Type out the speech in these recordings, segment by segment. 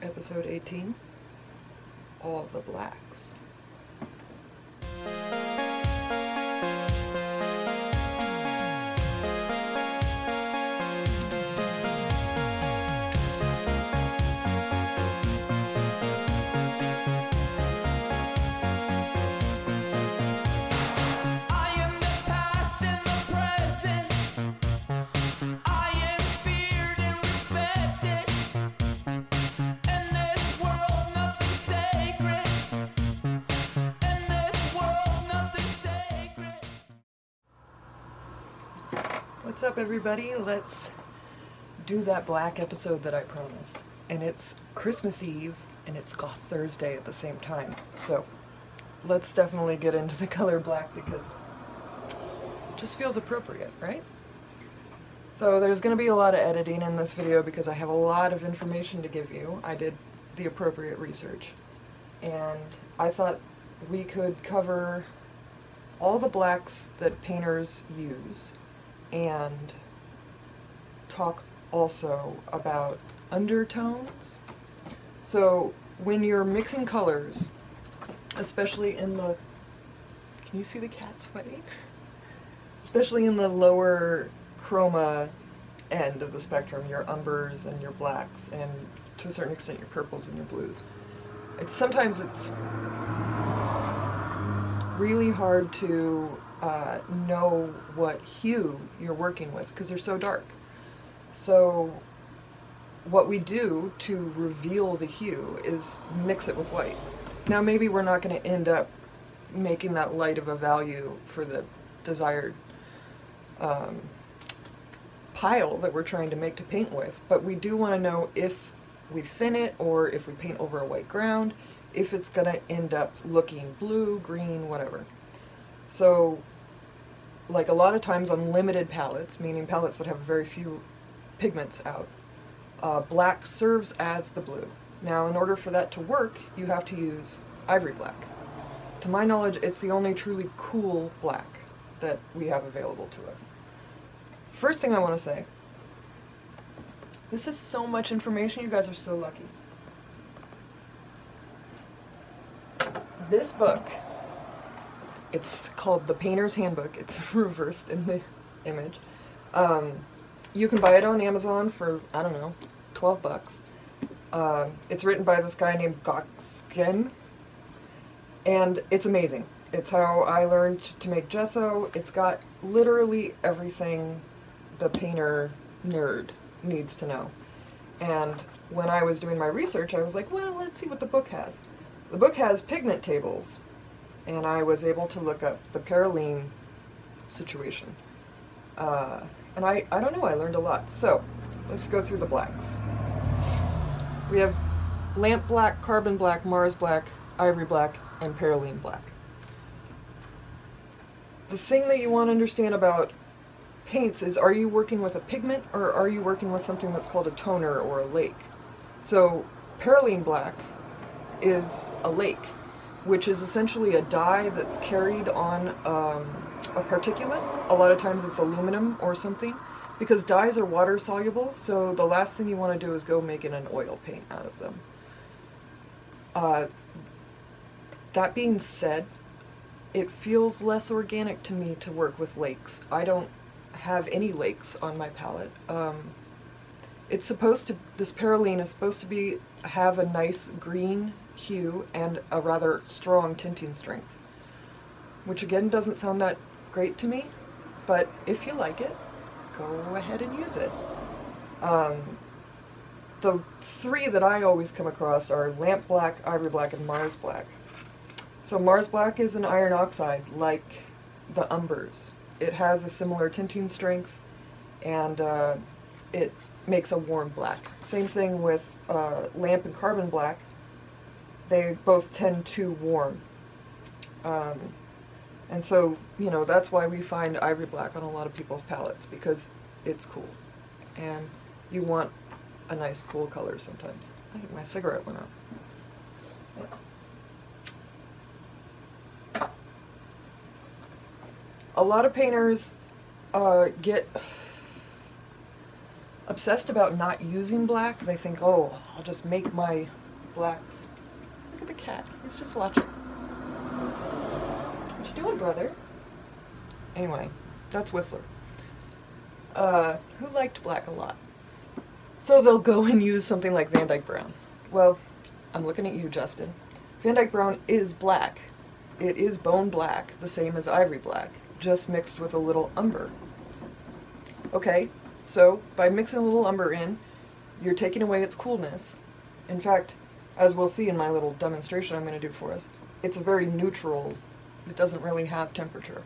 Episode 18, All the Blacks. What's up, everybody? Let's do that black episode that I promised. And it's Christmas Eve, and it's Goth Thursday at the same time. So let's definitely get into the color black because it just feels appropriate, right? So there's going to be a lot of editing in this video because I have a lot of information to give you. I did the appropriate research. And I thought we could cover all the blacks that painters use and talk also about undertones. So when you're mixing colors, especially in the, can you see the cats fighting? Especially in the lower chroma end of the spectrum, your umbers and your blacks, and to a certain extent your purples and your blues. Sometimes it's really hard to know what hue you're working with because they're so dark. So what we do to reveal the hue is mix it with white. Now maybe we're not going to end up making that light of a value for the desired pile that we're trying to make to paint with, but we do want to know if we thin it or if we paint over a white ground, if it's going to end up looking blue, green, whatever. So like a lot of times on limited palettes, meaning palettes that have very few pigments out, black serves as the blue. Now in order for that to work, you have to use ivory black. To my knowledge, it's the only truly cool black that we have available to us. First thing I want to say, this is so much information, you guys are so lucky. This book, it's called The Painter's Handbook. It's reversed in the image. You can buy it on Amazon for, I don't know, 12 bucks. It's written by this guy named Goxgen, and it's amazing. It's how I learned to make gesso. It's got literally everything the painter nerd needs to know. And when I was doing my research, I was like, well, let's see what the book has. The book has pigment tables, and I was able to look up the perylene situation. And I don't know, I learned a lot. So, let's go through the blacks. We have lamp black, carbon black, Mars black, ivory black, and perylene black. The thing that you want to understand about paints is, are you working with a pigment or are you working with something that's called a toner or a lake? So, perylene black is a lake, which is essentially a dye that's carried on a particulate. A lot of times it's aluminum or something, because dyes are water soluble, so the last thing you want to do is go making an oil paint out of them. That being said, it feels less organic to me to work with lakes. I don't have any lakes on my palette. It's supposed to, this perylene is supposed to have a nice green hue and a rather strong tinting strength, which again doesn't sound that great to me, but if you like it, go ahead and use it. The three that I always come across are lamp black, ivory black, and Mars black. So Mars black is an iron oxide like the umbers. It has a similar tinting strength, and it makes a warm black. Same thing with lamp and carbon black. They both tend to warm. And so, you know, that's why we find ivory black on a lot of people's palettes, because it's cool. And you want a nice cool color sometimes. I think my cigarette went out. Yeah. A lot of painters get obsessed about not using black. They think, oh, I'll just make my blacks. Look at the cat. He's just watching. What you doing, brother? Anyway, that's Whistler. Who liked black a lot. So they'll go and use something like Van Dyke Brown. Well, I'm looking at you, Justin. Van Dyke Brown is black. It is bone black, the same as ivory black, just mixed with a little umber. Okay, so by mixing a little umber in, you're taking away its coolness. In fact, as we'll see in my little demonstration I'm going to do for us, it's a very neutral, it doesn't really have temperature.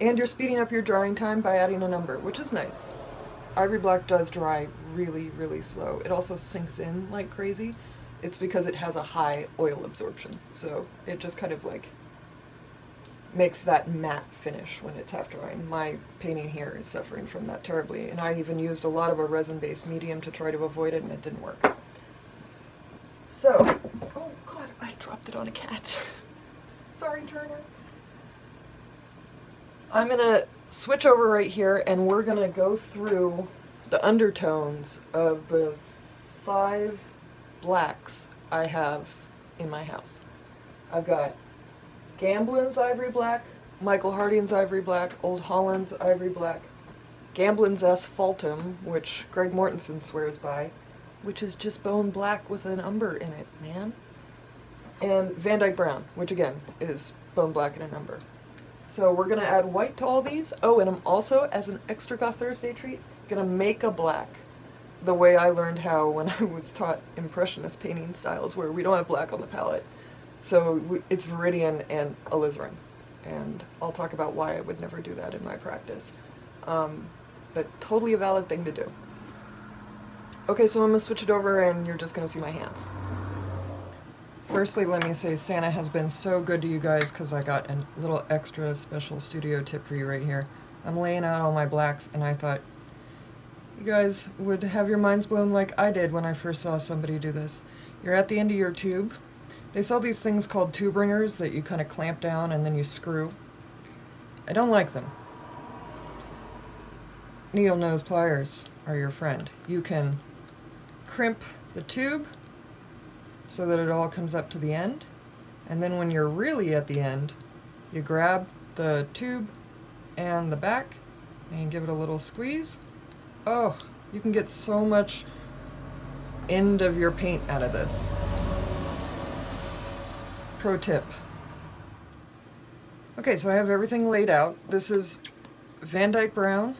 And you're speeding up your drying time by adding an umber, which is nice. Ivory black does dry really, really slow. It also sinks in like crazy. It's because it has a high oil absorption, so it just kind of like makes that matte finish when it's half drying. My painting here is suffering from that terribly, and I even used a lot of a resin-based medium to try to avoid it, and it didn't work. So, oh god, I dropped it on a cat. Sorry, Turner. I'm gonna switch over right here, and we're gonna go through the undertones of the 5 blacks I have in my house. I've got Gamblin's Ivory Black, Michael Harding's Ivory Black, Old Holland's Ivory Black, Gamblin's Asphaltum, which Greg Mortensen swears by, which is just bone black with an umber in it, man. And Van Dyke Brown, which again is bone black and an umber. So we're gonna add white to all these. Oh, and I'm also, as an extra Goth Thursday treat, gonna make a black the way I learned how when I was taught Impressionist painting styles, where we don't have black on the palette. So it's Viridian and alizarin, and I'll talk about why I would never do that in my practice. But totally a valid thing to do. Okay, so I'm gonna switch it over and you're just gonna see my hands. Firstly, let me say Santa has been so good to you guys because I got a little extra special studio tip for you right here. I'm laying out all my blacks and I thought you guys would have your minds blown like I did when I first saw somebody do this. You're at the end of your tube. They sell these things called tube ringers that you kind of clamp down and then you screw. I don't like them. Needle nose pliers are your friend. You can crimp the tube so that it all comes up to the end, and then when you're really at the end, you grab the tube and the back and give it a little squeeze. Oh, you can get so much end of your paint out of this. Pro tip. Okay, so I have everything laid out. This is Van Dyke Brown.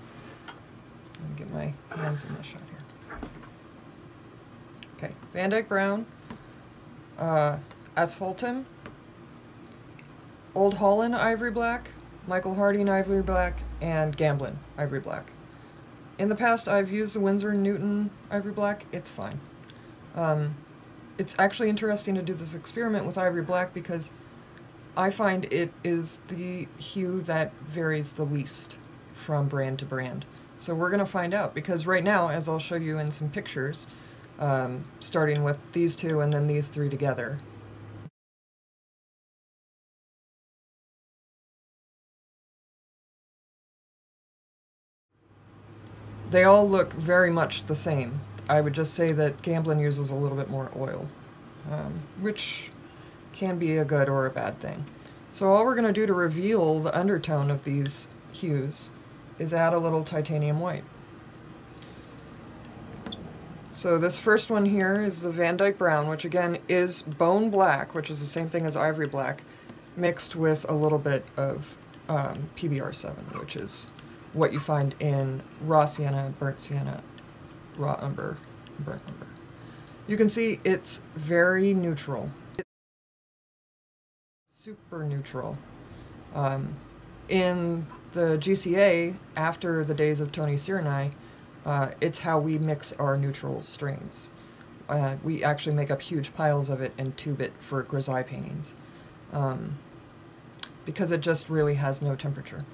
Let me get my hands in the shot here. Okay, Van Dyke Brown, Asphaltum, Old Holland Ivory Black, Michael Harding Ivory Black, and Gamblin Ivory Black. In the past I've used the Winsor & Newton Ivory Black. It's fine. It's actually interesting to do this experiment with Ivory Black because I find it is the hue that varies the least from brand to brand. So we're going to find out, because right now, as I'll show you in some pictures, starting with these two and then these 3 together, they all look very much the same. I would just say that Gamblin uses a little bit more oil, which can be a good or a bad thing. So all we're going to do to reveal the undertone of these hues is add a little titanium white. So this first one here is the Van Dyke Brown, which again is bone black, which is the same thing as ivory black, mixed with a little bit of PBR7, which is what you find in raw sienna, burnt sienna, raw umber, burnt umber. You can see it's very neutral. It's super neutral. In the GCA, after the days of Tony Sirenai, it's how we mix our neutral strains. We actually make up huge piles of it and tube it for grisaille paintings, because it just really has no temperature.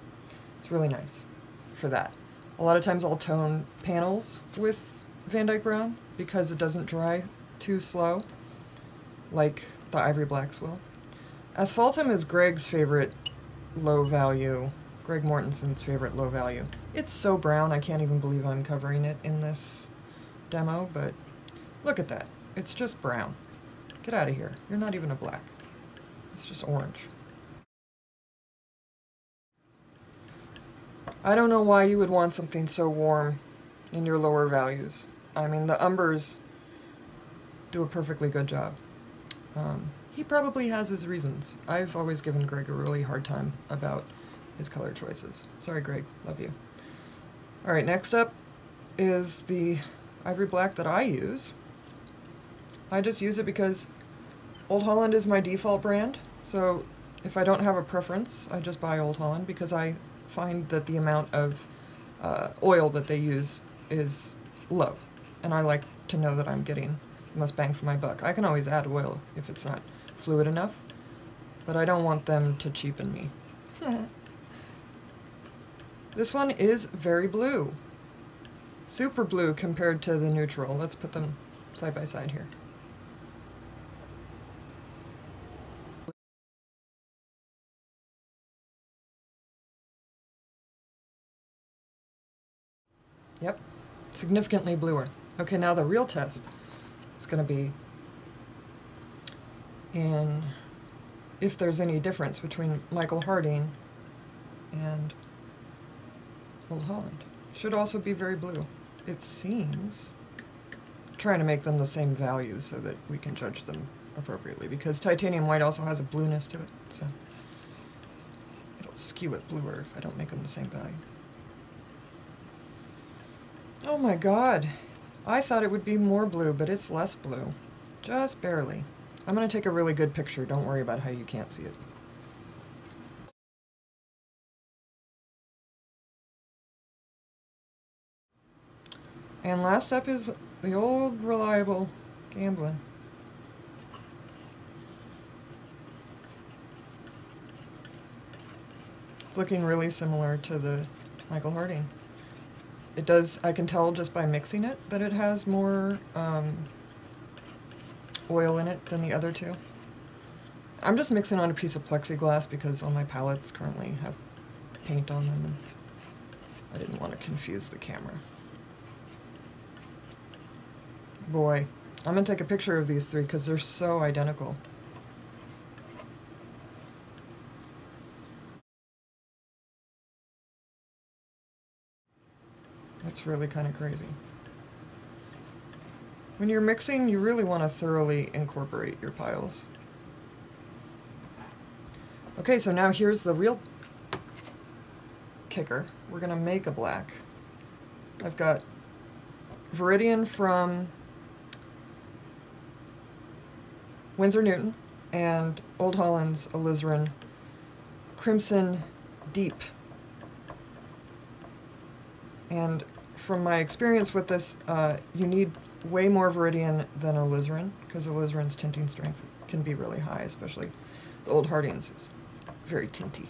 It's really nice for that. A lot of times I'll tone panels with Van Dyke Brown because it doesn't dry too slow like the ivory blacks will. Asphaltum is Greg's favorite low value Greg Mortensen's favorite low value. It's so brown, I can't even believe I'm covering it in this demo, but look at that. It's just brown. Get out of here. You're not even a black. It's just orange. I don't know why you would want something so warm in your lower values. I mean, the umbers do a perfectly good job. He probably has his reasons. I've always given Greg a really hard time about his color choices. Sorry, Greg. Love you. All right, next up is the ivory black that I use. I just use it because Old Holland is my default brand, so if I don't have a preference, I just buy Old Holland because I find that the amount of oil that they use is low, and I like to know that I'm getting the most bang for my buck. I can always add oil if it's not fluid enough, but I don't want them to cheapen me. This one is very blue. Super blue compared to the neutral. Let's put them side by side here. Yep, significantly bluer. Okay, now the real test is going to be in if there's any difference between Michael Harding and Old Holland. Should also be very blue. It seems, trying to make them the same value so that we can judge them appropriately, because titanium white also has a blueness to it, so it'll skew it bluer if I don't make them the same value. Oh my god, I thought it would be more blue, but it's less blue. Just barely. I'm going to take a really good picture, don't worry about how you can't see it. And last up is the old reliable Gamblin. It's looking really similar to the Michael Harding. It does, I can tell just by mixing it that it has more oil in it than the other two. I'm just mixing on a piece of plexiglass because all my palettes currently have paint on them and I didn't want to confuse the camera. Boy, I'm going to take a picture of these three because they're so identical. That's really kind of crazy. When you're mixing, you really want to thoroughly incorporate your piles. Okay, so now here's the real kicker. We're going to make a black. I've got Viridian from Winsor Newton and Old Holland's alizarin Crimson Deep. And from my experience with this, you need way more Viridian than alizarin, because alizarin's tinting strength can be really high, especially the Old Harding's is very tinty.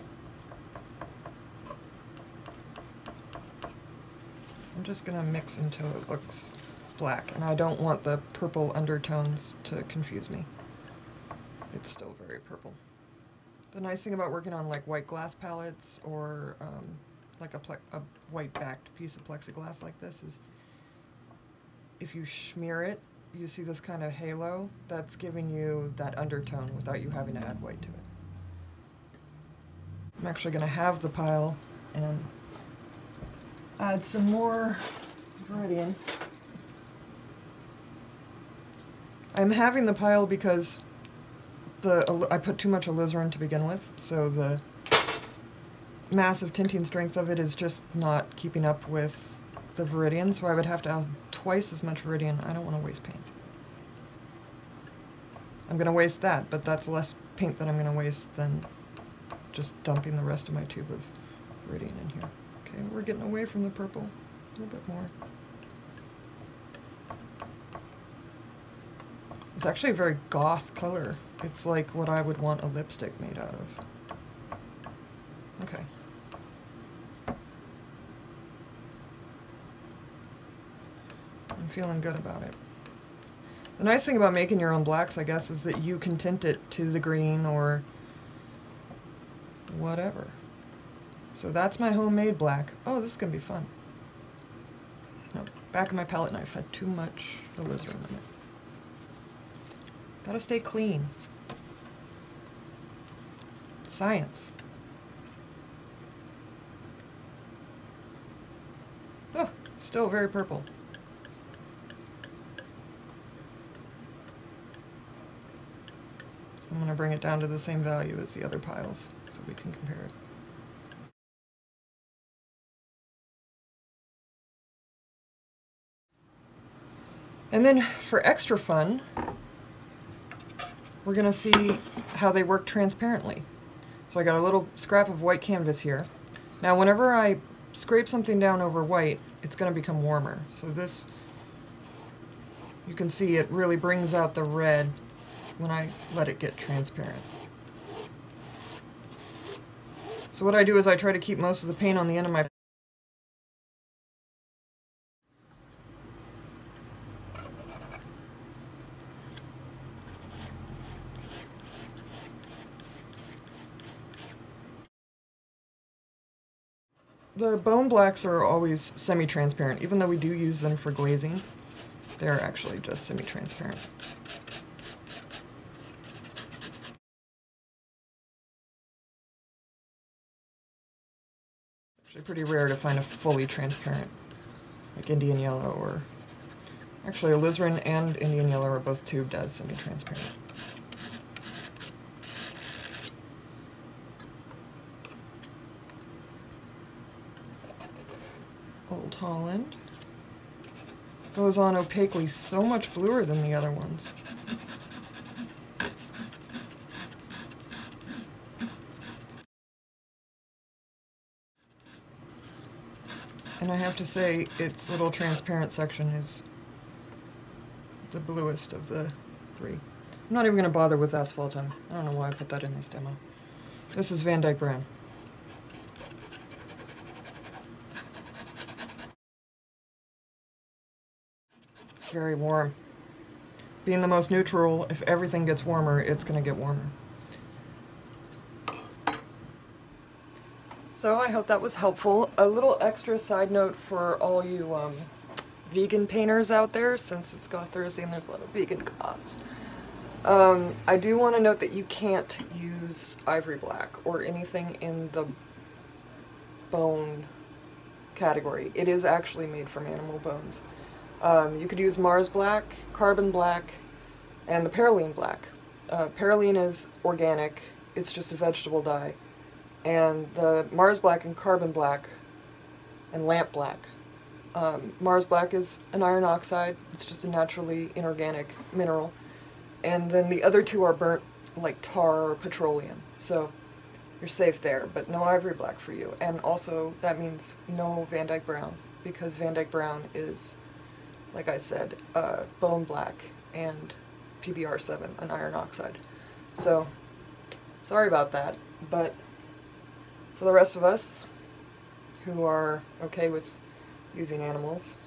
I'm just going to mix until it looks black, and I don't want the purple undertones to confuse me. It's still very purple. The nice thing about working on like white glass palettes or like a white-backed piece of plexiglass like this is if you smear it, you see this kind of halo. That's giving you that undertone without you having to add white to it. I'm actually going to have the pile and add some more Viridian. I'm having the pile because I put too much alizarin to begin with, so the massive tinting strength of it is just not keeping up with the Viridian, so I would have to add twice as much Viridian. I don't want to waste paint. I'm going to waste that, but that's less paint that I'm going to waste than just dumping the rest of my tube of Viridian in here. Okay, we're getting away from the purple a little bit more. It's actually a very goth color. It's like what I would want a lipstick made out of. Okay. I'm feeling good about it. The nice thing about making your own blacks, I guess, is that you can tint it to the green or whatever. So that's my homemade black. Oh, this is going to be fun. No, back of my palette knife had too much alizarin in it. Gotta stay clean. Science. Oh, still very purple. I'm going to bring it down to the same value as the other piles so we can compare it. And then for extra fun, we're going to see how they work transparently. So I got a little scrap of white canvas here. Now whenever I scrape something down over white, it's going to become warmer. So this, you can see it really brings out the red when I let it get transparent. So what I do is I try to keep most of the paint on the end of my The bone blacks are always semi-transparent. Even though we do use them for glazing, they're actually just semi-transparent. Actually pretty rare to find a fully transparent, like Indian yellow, or actually alizarin and Indian yellow are both tubed as semi-transparent. Old Holland goes on opaquely, so much bluer than the other ones. And I have to say, its little transparent section is the bluest of the three. I'm not even going to bother with asphaltum. I don't know why I put that in this demo. This is Van Dyke Brown. Very warm. Being the most neutral, if everything gets warmer, it's going to get warmer. So I hope that was helpful. A little extra side note for all you vegan painters out there, since it's Goth Thursday and there's a lot of vegan goths. I do want to note that you can't use ivory black or anything in the bone category. It is actually made from animal bones. You could use Mars black, carbon black, and the perylene black. Perylene is organic, it's just a vegetable dye. And the Mars black and carbon black and lamp black. Mars black is an iron oxide, it's just a naturally inorganic mineral. And then the other two are burnt like tar or petroleum. So you're safe there, but no ivory black for you. And also that means no Van Dyke Brown, because Van Dyke Brown is, like I said, bone black and PBr7, an iron oxide. So, sorry about that, but for the rest of us who are okay with using animals,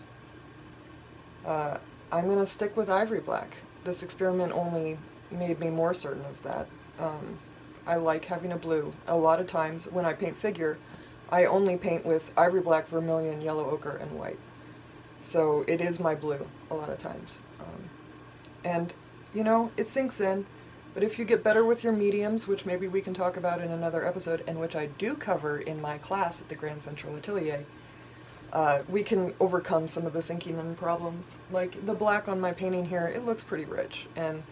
I'm going to stick with ivory black. This experiment only made me more certain of that. I like having a blue. A lot of times when I paint figure, I only paint with ivory black, vermilion, yellow ochre, and white. So it is my blue a lot of times. And, you know, it sinks in, but if you get better with your mediums, which maybe we can talk about in another episode, and which I do cover in my class at the Grand Central Atelier, we can overcome some of the sinking in problems. Like the black on my painting here, it looks pretty rich, and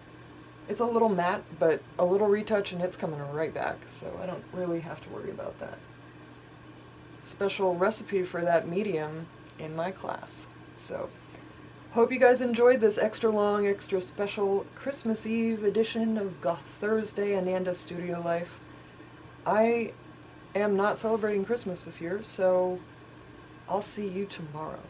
it's a little matte, but a little retouch and it's coming right back, so I don't really have to worry about that. Special recipe for that medium in my class. So, hope you guys enjoyed this extra long, extra special Christmas Eve edition of Goth Thursday Ananda Studio Life. I am not celebrating Christmas this year, so I'll see you tomorrow.